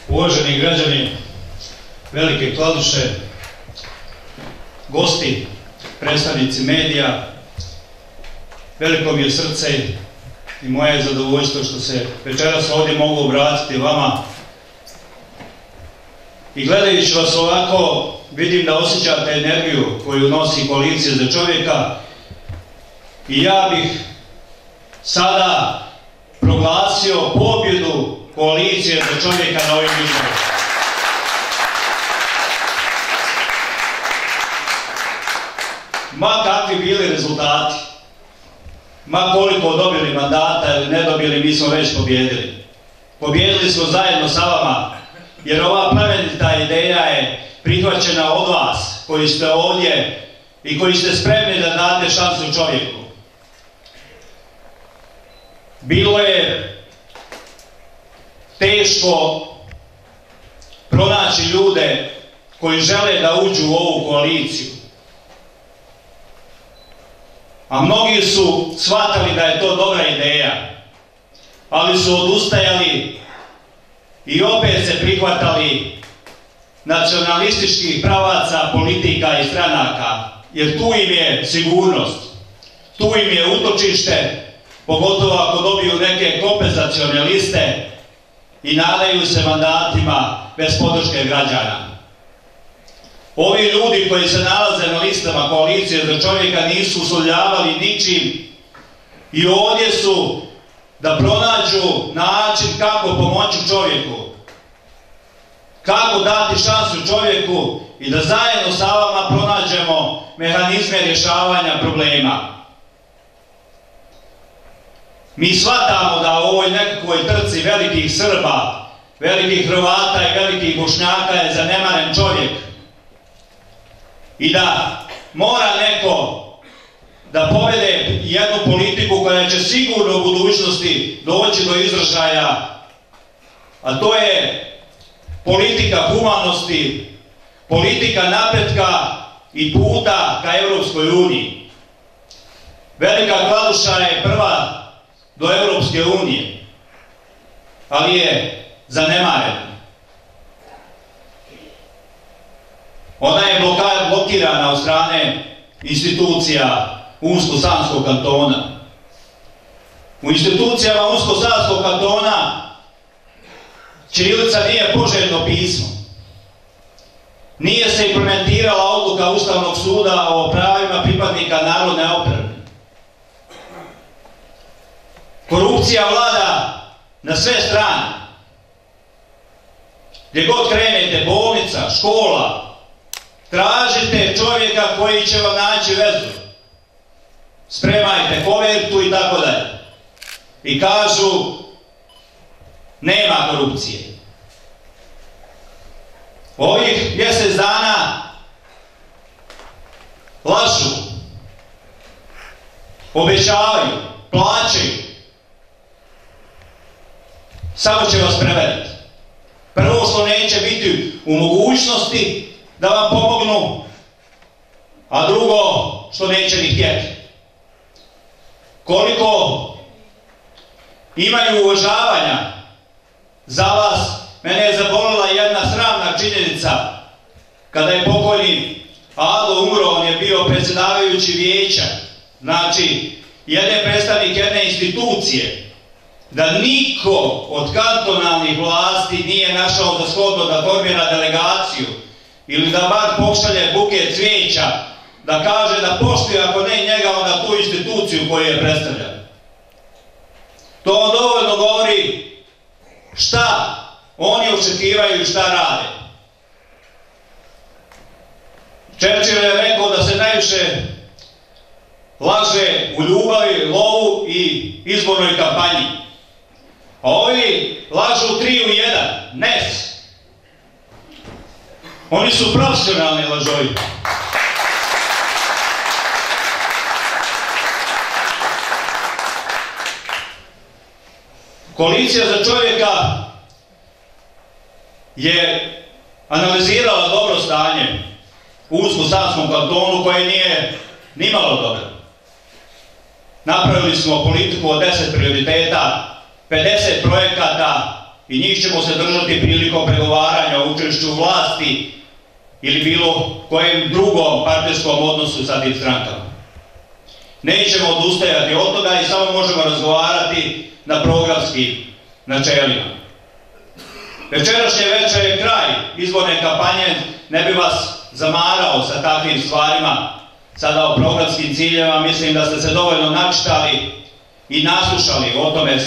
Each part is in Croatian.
Uvaženi građani Velike Kladuše, gosti, predstavnici medija, veliko mi je srce i moje je zadovoljstvo što se večeras ovdje mogu obratiti vama. I gledajući vas ovako, vidim da osjećate energiju koju nosi Koalicija za čovjeka i ja bih sada proglasio pobjedu Koalicije za čovjeka na ovim izborima. Ma kakvi bili rezultati, ma koliko dobili mandata ili ne dobili, mi smo već pobjedili. Pobjedili smo zajedno sa vama, jer ova plemenita ideja je prihvaćena od vas koji ste ovdje i koji ste spremni da date šansu čovjeku. Bilo je teško pronaći ljude koji žele da uđu u ovu koaliciju. A mnogi su shvatili da je to dobra ideja, ali su odustajali i opet se prihvatali nacionalističkih pravaca, politika i stranaka, jer tu im je sigurnost, tu im je utočište, pogotovo ako dobiju neke kompenzacione liste i nadaju se mandatima bez podrške građana. Ovi ljudi koji se nalaze na listama Koalicije za čovjeka nisu uslovljavali ničim i ovdje su da pronađu način kako pomoći čovjeku, kako dati šansu čovjeku i da zajedno sa vama pronađemo mehanizme rješavanja problema. Mi shvatamo da u ovoj nekakvoj trci velikih Srba, velikih Hrvata i velikih Bošnjaka je zanemaren čovjek i da mora neko da povede jednu politiku koja će sigurno u budućnosti doći do izražaja, a to je politika humanosti, politika napretka i puta ka Europskoj uniji. Velika Kladuša je prva do Europske unije, ali je zanemarena. Ona je blokirana od strane institucija Unsko-Sanskog kantona. U institucijama Unsko-Sanskog kantona ćirilica nije poželjno pismo. Nije se implementirala odluka Ustavnog suda o pravima pripadnika narodne odbrane. Korupcija vlada na sve strane. Gdje god krenete, bolnica, škola, tražite čovjeka koji će vam naći vezu. Spremajte kovertu i tako dalje. I kažu, nema korupcije. Ovih mjesec dana lažu, obećavaju, plaćaju. Samo će vas prevariti. Prvo što neće biti u mogućnosti da vam pomognu, a drugo što neće ni htjeti. Koliko imaju uvažavanja za vas, mene je zabolila jedna sramna činjenica kada je pokojni Aldo umro, on je bio predsjedavajući vijeća, znači jedan predstavnik jedne institucije, da niko od kantonalnih vlasti nije našao za shodno da formira delegaciju ili da bar pošalje buket cvijeća, da kaže da poštuje ako ne njega, onda tu instituciju koju je predstavlja. To on dovoljno govori šta oni očekivaju i šta rade. Churchill je rekao da se najviše laže u ljubavi, lovu i izbornoj kampanji. A ovi lažu 3 u 1, nes. Oni su profesionalni lažovi. Koalicija za čovjeka je analizirala dobro stanje u Unsko-Sanskom kantonu koje nije nimalo dobro. Napravili smo politiku od 10 prioriteta, 50 projekata i njih ćemo se držati prilikom pregovaranja o učešću u vlasti ili bilo kojem drugom partijskom odnosu sa tim strankama. Nećemo odustajati od toga i samo možemo razgovarati na programskim načelima. Večerašnje večer je kraj izborne kampanje, ne bi vas zamarao sa takvim stvarima. Sada o programskim ciljevima mislim da ste se dovoljno načitali i naslušali o tome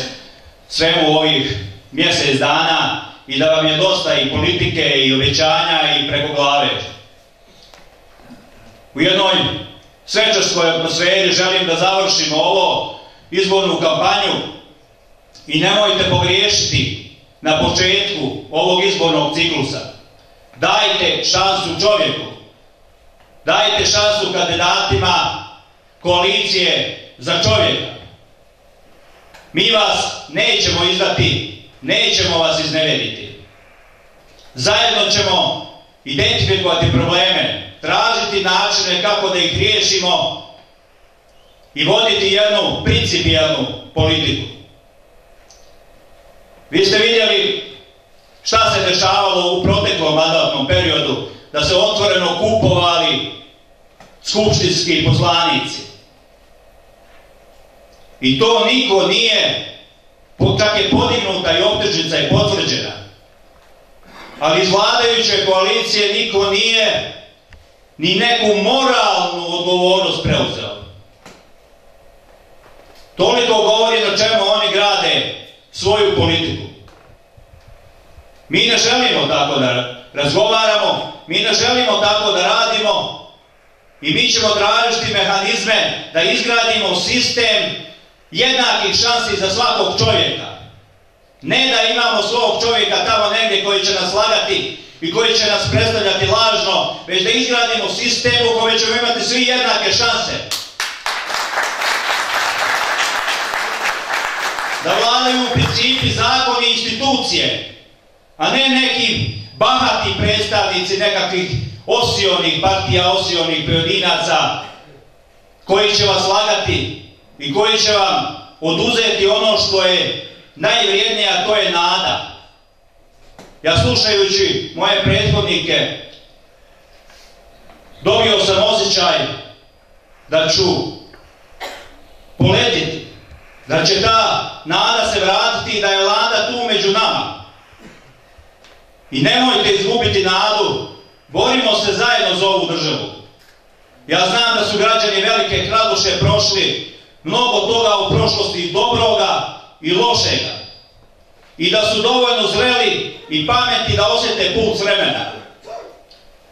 svemu ovih mjesec dana i da vam je dosta i politike i obećanja i preko glave. U jednoj svečarskoj atmosferi želim da završimo ovo izbornu kampanju i nemojte pogriješiti na početku ovog izbornog ciklusa. Dajte šansu čovjeku, dajte šansu kandidatima koalicije za čovjeka. Mi vas nećemo izdati, nećemo vas iznevjeriti. Zajedno ćemo identifikovati probleme, tražiti načine kako da ih riješimo i voditi jednu principijelnu politiku. Vi ste vidjeli šta se dešavalo u proteklom mandatnom periodu, da se otvoreno kupovali skupštinski poslanici. I to niko nije, čak je podignuta i optužnica je potvrđena. Ali iz vladajuće koalicije niko nije ni neku moralnu odgovornost preuzeo. Toliko govori na čemu oni grade svoju politiku. Mi ne želimo tako da razgovaramo, mi ne želimo tako da radimo i mi ćemo tražiti mehanizme da izgradimo sistem jednakih šansi za svakog čovjeka. Ne da imamo svog čovjeka tamo negdje koji će nas lagati i koji će nas predstavljati lažno, već da izgradimo sistem u kojem ćemo imati svi jednake šanse. Da vladaju principi, zakoni i institucije, a ne neki bahati predstavnici nekakvih osionih partija, osionih pojedinaca koji će vas lagati i koji će vam oduzeti ono što je najvrijednije, a to je nada. Ja slušajući moje prethodnike dobio sam osjećaj da ću poletiti, da će ta nada se vratiti i da je nada tu među nama. I nemojte izgubiti nadu, borimo se zajedno za ovu državu. Ja znam da su građani Velike Kladuše prošli mnogo toga u prošlosti dobroga i lošega. I da su dovoljno zreli i pametni da osjete put vremena.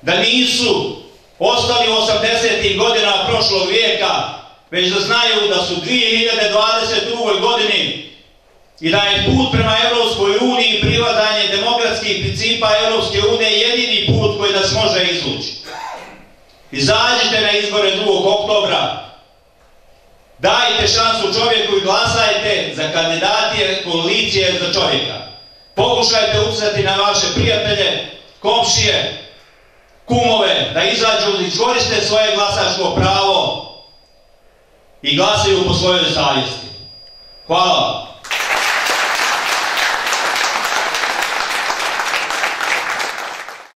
Da nisu ostali u 80. godinama prošlog vijeka, već da znaju da su 2022. godini i da je put prema Evropskoj uniji i privladanje demokratskih principa Evropske unije jedini put koji nas može izvući. Izađite na izbore 2. oktobra, dajte šansu čovjeku i glasajte za kandidate koalicije za čovjeka. Pokušajte utjecati na vaše prijatelje, komšije, kumove, da izađu, iskoriste svoje glasačko pravo i glasaju po svojoj savjesti. Hvala vam.